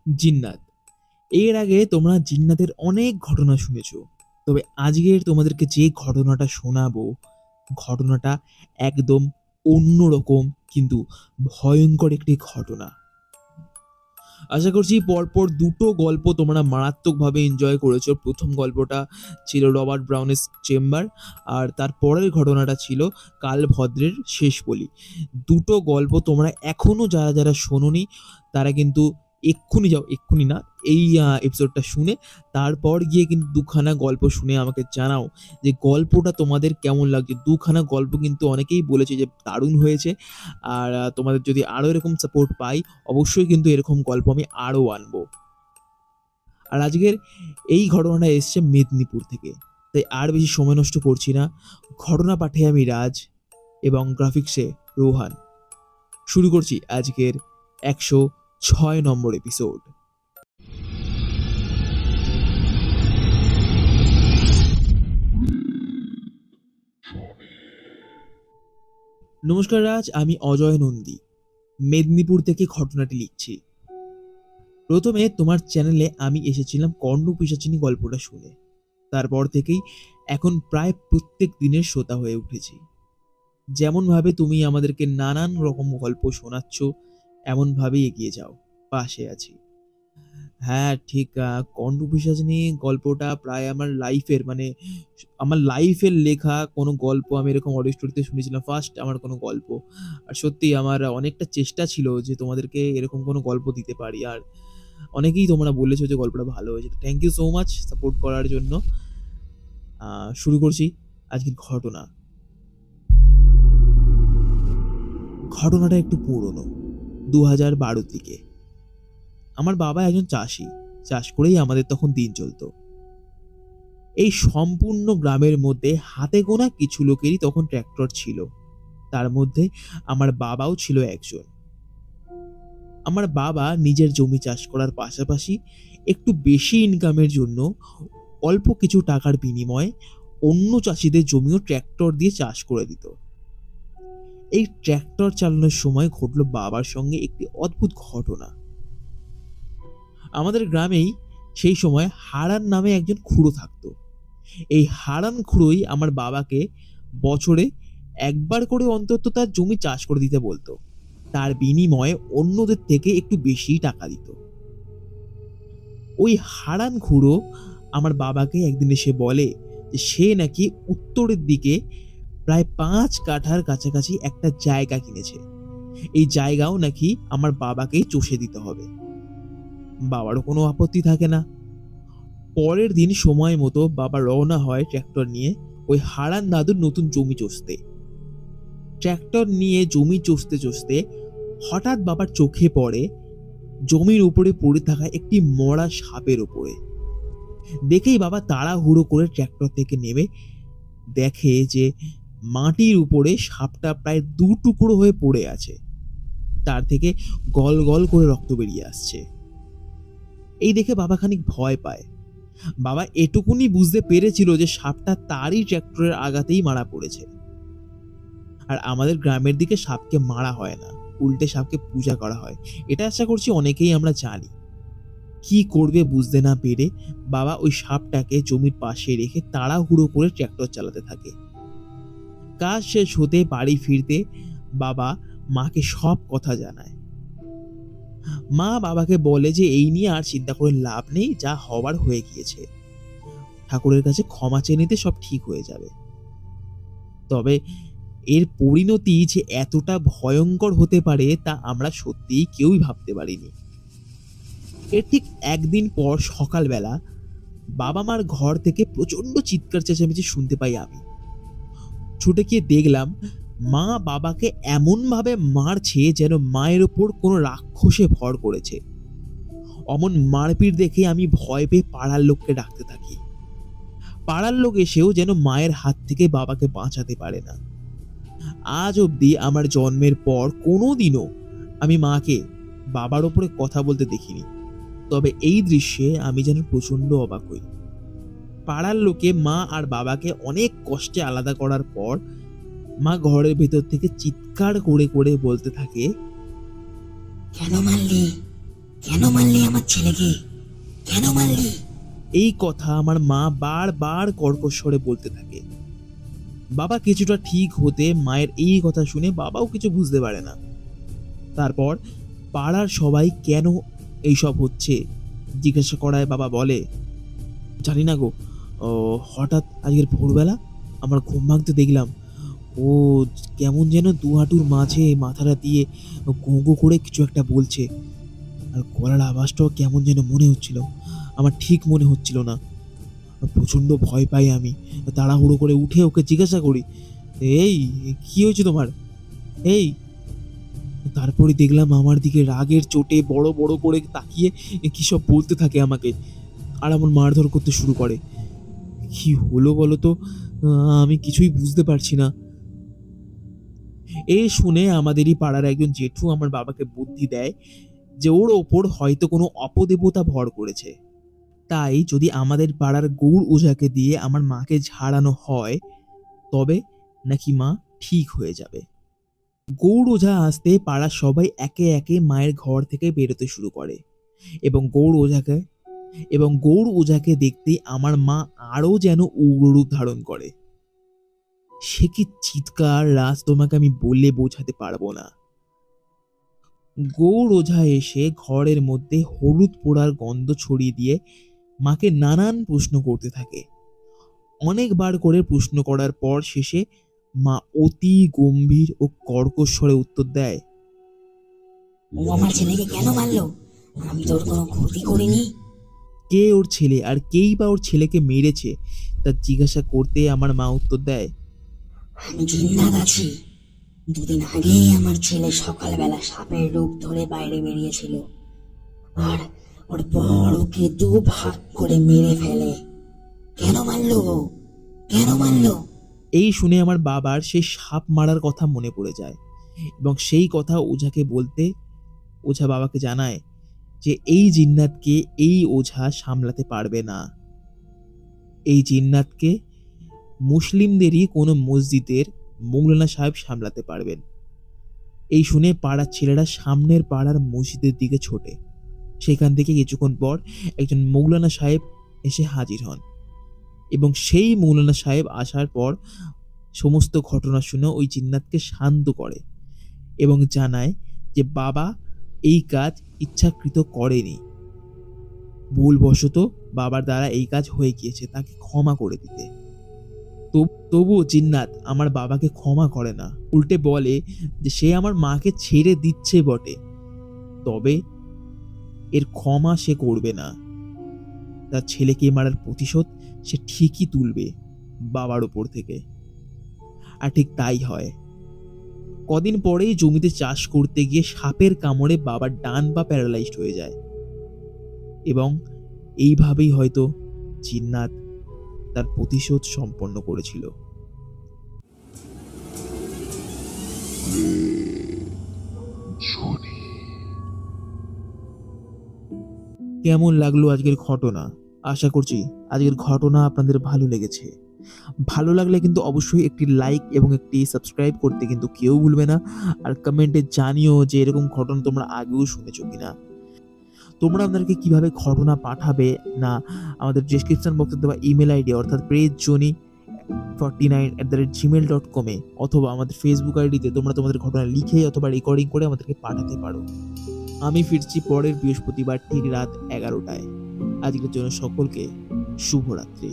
জিন্নাত। এর আগে তোমরা জিন্নাতের অনেক ঘটনা শুনেছো, তবে আজকের তোমাদেরকে যে ঘটনাটা শোনাবো, ঘটনাটা একদম অন্যরকম কিন্তু ভয়ঙ্কর একটি ঘটনা। আশা করছি পরপর দুটো গল্প তোমরা মারাত্মকভাবে এনজয় করেছো। প্রথম গল্পটা ছিল রবার্ট ব্রাউনের চেম্বার, আর তার পরের ঘটনাটা ছিল কালভদ্রের শেষ বলি। দুটো গল্প তোমরা এখনো যারা যারা শোনোনি তারা কিন্তু এক্ষুনি যাও, এক্ষুনি না, এই এপিসোডটা শুনে তারপর গিয়ে কিন্তু দুখানা গল্প শুনে আমাকে জানাও যে গল্পটা তোমাদের কেমন লাগছে। দুখানা গল্প কিন্তু অনেকেই বলেছে যে দারুণ হয়েছে। আর তোমাদের যদি আরও এরকম সাপোর্ট পাই অবশ্যই কিন্তু এরকম গল্প আমি আরও আনবো। আর আজকের এই ঘটনাটা এসছে মেদিনীপুর থেকে, তাই আর বেশি সময় নষ্ট করছি না। ঘটনা পাঠে আমি রাজ এবং গ্রাফিক্সে রোহান। শুরু করছি আজকের 106 নম্বর এপিসোড। নমস্কার রাজ, আমি অজয় নন্দী, মেদিনীপুর থেকে ঘটনাটি লিখছি। প্রথমে তোমার চ্যানেলে আমি এসেছিলাম কর্ণপিশাচিনী গল্পটা শুনে, তারপর থেকেই এখন প্রায় প্রত্যেক দিনের শ্রোতা হয়ে উঠেছি। যেমনভাবে তুমি আমাদেরকে নানান রকম গল্প শোনাচ্ছ এমনভাবেই এগিয়ে যাও, পাশে আছি। হ্যাঁ ঠিক, কর্ণপিশাচিনী গল্পটা প্রায় আমার লাইফের লেখা কোনো গল্প। আমি এরকম অডিও স্টোরিতে শুনেছিলাম ফার্স্ট আমার কোনো গল্প। আর সত্যি আমার অনেকটা চেষ্টা ছিল যে তোমাদেরকে এরকম কোনো গল্প দিতে পারি, আর অনেকেই তোমরা বলেছো যে গল্পটা ভালো হয়েছে। Thank you so much support করার জন্য। শুরু করছি আজকের ঘটনা। ঘটনাটা একটু পুরনো, 2012 দিকে। আমার বাবা একজন চাষি, চাষ করেই আমাদের তখন দিন চলতো। এই সম্পূর্ণ গ্রামের মধ্যে হাতে গোনা কিছু লোকেরই তখন ট্র্যাক্টর ছিল, তার মধ্যে আমার বাবাও ছিল একজন। আমার বাবা নিজের জমি চাষ করার পাশাপাশি একটু বেশি ইনকামের জন্য অল্প কিছু টাকার বিনিময়ে অন্য চাষিদের জমিও ট্র্যাক্টর দিয়ে চাষ করে দিত। এই ট্র্যাক্টর চালানোর সময় ঘটল বাবার সঙ্গে একটি অদ্ভুত ঘটনা। আমাদের গ্রামেই সেই সময় হারান নামে একজন খুড়ো থাকতো। এই হারান খুড়োই আমার বাবাকে বছরে একবার করে অন্তত তার জমি চাষ করে দিতে বলতো, তার বিনিময়ে অন্যদের থেকে একটু বেশি টাকা দিত। ওই হারান খুড়ো আমার বাবাকে একদিন এসে বলে যে সে নাকি উত্তরের দিকে প্রায় 5 কাঠার কাছাকাছি একটা জায়গা কিনেছে। এই জায়গাও নাকি আমার বাবাকেই চষে দিতে হবে। বাবারও কোনো আপত্তি থাকে না। পরের দিন সময় মতো বাবা রওনা হয় ট্র্যাক্টর নিয়ে ওই হারান দাদুর নতুন জমি চষতে। ট্র্যাক্টর নিয়ে জমি চষতে চষতে হঠাৎ বাবার চোখে পড়ে জমির উপরে পড়ে থাকা একটি মরা সাপের উপরে। দেখেই বাবা তাড়াহুড়ো করে ট্র্যাক্টর থেকে নেমে দেখে যে মাটির উপরে সাপটা প্রায় 2 টুকরো হয়ে পড়ে আছে, তার থেকে গল গল করে রক্ত বেরিয়ে আসছে। এই দেখে বাবা খানিক ভয় পায়। বাবা এটুকুনি বুঝতে পেরেছিল যে সাপটা তারই ট্র্যাক্টরের আঘাতেই মারা পড়েছে। আর আমাদের গ্রামের দিকে সাপকে মারা হয় না, উল্টে সাপকে পূজা করা হয়, এটা আশা করছি অনেকেই আমরা জানি। কি করবে বুঝতে না পেরে বাবা ওই সাপটাকে জমির পাশে রেখে তাড়াহুড়ো করে ট্র্যাক্টর চালাতে থাকে। কাজ শেষ হতে বাড়ি ফিরতে বাবা মাকে সব কথা জানায়। মা বাবাকে বলে যে এই নিয়ে আর চিন্তা করে লাভ নেই, যা হবার হয়ে গিয়েছে, ঠাকুরের কাছে ক্ষমা চেয়ে নিতে সব ঠিক হয়ে যাবে। তবে এর পরিণতি যে এতটা ভয়ঙ্কর হতে পারে তা আমরা সত্যিই কেউই ভাবতে পারিনি। এর ঠিক একদিন পর সকালবেলা বাবা মার ঘর থেকে প্রচন্ড চিৎকার চেঁচামেচি শুনতে পাই আমি। ছুটে গিয়ে দেখলাম মা বাবাকে এমন ভাবে মারছে যেন মায়ের ওপর কোনো রাক্ষসে ভর করেছে। অমন মারপিট দেখে আমি ভয় পেয়ে পাড়ার লোককে ডাকতে থাকি। পাড়ার লোক এসেও যেন মায়ের হাত থেকে বাবাকে বাঁচাতে পারে না। আজ অবধি আমার জন্মের পর কোনোদিনও আমি মাকে বাবার ওপরে কথা বলতে দেখিনি, তবে এই দৃশ্যে আমি যেন প্রচন্ড অবাক হই। পাড়ার লোকে মা আর বাবাকে অনেক কষ্টে আলাদা করার পর মা ঘরের ভেতর থেকে চিৎকার করে করে বলতে থাকে, কেন মারলি? কেন মারলি আমার ছেলেকে? কেন মারলি? এই কথা আমার মা বারবার কর্কশ স্বরে বলতে থাকে। বাবা কিছুটা ঠিক হতে মায়ের এই কথা শুনে বাবাও কিছু বুঝতে পারে না। তারপর পাড়ার সবাই কেন এইসব হচ্ছে জিজ্ঞাসা করায় বাবা বলে, জানি না গো, হঠাৎ আজকের ভোরবেলা আমার ঘুম ভাঙতে দেখলাম ও কেমন যেন দু হাঁটুর মাঝে মাথাটা দিয়ে গো গো করে কিছু একটা বলছে, আর গলার আওয়াজটাও কেমন যেন মনে হচ্ছিল, আমার ঠিক মনে হচ্ছিল না। প্রচন্ড ভয় পাই আমি, তাড়াহুড়ো করে উঠে ওকে জিজ্ঞাসা করি, এই কি হয়েছে তোমার? এই তারপরে দেখলাম আমার দিকে রাগের চোটে বড় বড় করে তাকিয়ে কি সব বলতে থাকে আমাকে, আর এমন মারধর করতে শুরু করে। কি হলো বলো তো, আমি কিছুই বুঝতে পারছি না। এই শুনে আমাদেরই পাড়ার একজন জেঠু আমার বাবাকে বুদ্ধি দেয় যে ওর ওপর হয়তো কোনো অপদেবতা ভর করেছে, তাই যদি আমাদের পাড়ার গৌড় ওঝাকে দিয়ে আমার মাকে ঝাড়ানো হয় তবে নাকি মা ঠিক হয়ে যাবে। গৌড় ওঝা আসতে পাড়ার সবাই একে একে মায়ের ঘর থেকে বেরোতে শুরু করে এবং গৌড় ওঝাকে দেখতে আমার মা আরো যেন উগ্ররূপ ধারণ করে। সে কি চিৎকার রাজ তোমাকে আমি বললে বোঝাতে পারবো না। গৌড় ওঝা এসে ঘরের মধ্যে হলুদ পোড়ার গন্ধ ছড়িয়ে দিয়ে মাকে নানান প্রশ্ন করতে থাকে। অনেকবার করে প্রশ্ন করার পর শেষে মা অতি গম্ভীর ও কর্কশ স্বরে উত্তর দেয়, ও আমার ছেলেকে কেন মারলো? আমি তোর কোনো ক্ষতি করিনি। কে ওর ছেলে আর কেই বা ওর ছেলেকে মেরেছে তা জিজ্ঞাসা করতে আমার মা উত্তর দেয়, আমি জিন্নাত আছি। দুদিন আগেই আমার ছেলে সকালবেলা সাপের রূপ ধরে বাইরে বেরিয়েছিল, আর ওর বড়কে দু ভাগ করে মেরে ফেলে। কেন মারলো? কেন মারলো? এই শুনে আমার বাবার সেই সাপ মারার কথা মনে পড়ে যায় এবং সেই কথা ওঝাকে বলতে ওঝা বাবাকে জানায় যে এই জিন্নাতকে এই ওঝা সামলাতে পারবে না। এই জিন্নাতকে মুসলিমদেরই কোনো মসজিদের মৌলানা সাহেব সামলাতে পারবেন। এই শুনে পাড়ার ছেলেরা সামনের পাড়ার মসজিদের দিকে ছোটে। সেখান থেকে কিছুক্ষণ পর একজন মৌলানা সাহেব এসে হাজির হন এবং সেই মৌলানা সাহেব আসার পর সমস্ত ঘটনা শুনে ওই জিন্নাতকে শান্ত করে এবং জানায় যে বাবা এই কাজ ইচ্ছাকৃত করেনি, ভুলবশত বাবার দ্বারা এই কাজ হয়ে গিয়েছে, তাকে ক্ষমা করে দিতে। তবুও জিন্নাত আমার বাবাকে ক্ষমা করে না, উল্টে বলে যে সে আমার মাকে ছেড়ে দিচ্ছে বটে, তবে এর ক্ষমা সে করবে না। তার ছেলেকে মারার প্রতিশোধ সে ঠিকই তুলবে বাবার উপর থেকে। আর ঠিক তাই হয়। কদিন পরেই জমিতে চাষ করতে গিয়ে সাপের কামড়ে বাবার ডান পা প্যারালাইজড হয়ে যায় এবং এইভাবেই হয়তো জিন্নাত তার প্রতিশোধ সম্পন্ন করেছিল। কেমন লাগলো আজকের ঘটনা? আশা করছি আজকের ঘটনা আপনাদের ভালো লেগেছে। ভালো লাগলে কিন্তু অবশ্যই একটি লাইক এবং একটি সাবস্ক্রাইব করতে কিন্তু কেউ ভুলবে না। আর কমেন্টে জানিও যে এরকম ঘটনা তোমরা আগেও শুনেছো কিনা। তোমরা আমাদেরকে কিভাবে ঘটনা পাঠাবে না আমাদের ডেসক্রিপশন বক্সে দেওয়া ইমেল আইডি অর্থাৎ prejjoni49@gmail.com অথবা আমাদের ফেসবুক আইডিতে তোমরা তোমাদের ঘটনা লিখে অথবা রেকর্ডিং করে আমাদেরকে পাঠাতে পারো। আমি ফিরছি পরের বৃহস্পতিবার ঠিক রাত 11টায়। আজকের জন্য সকলকে শুভরাত্রি।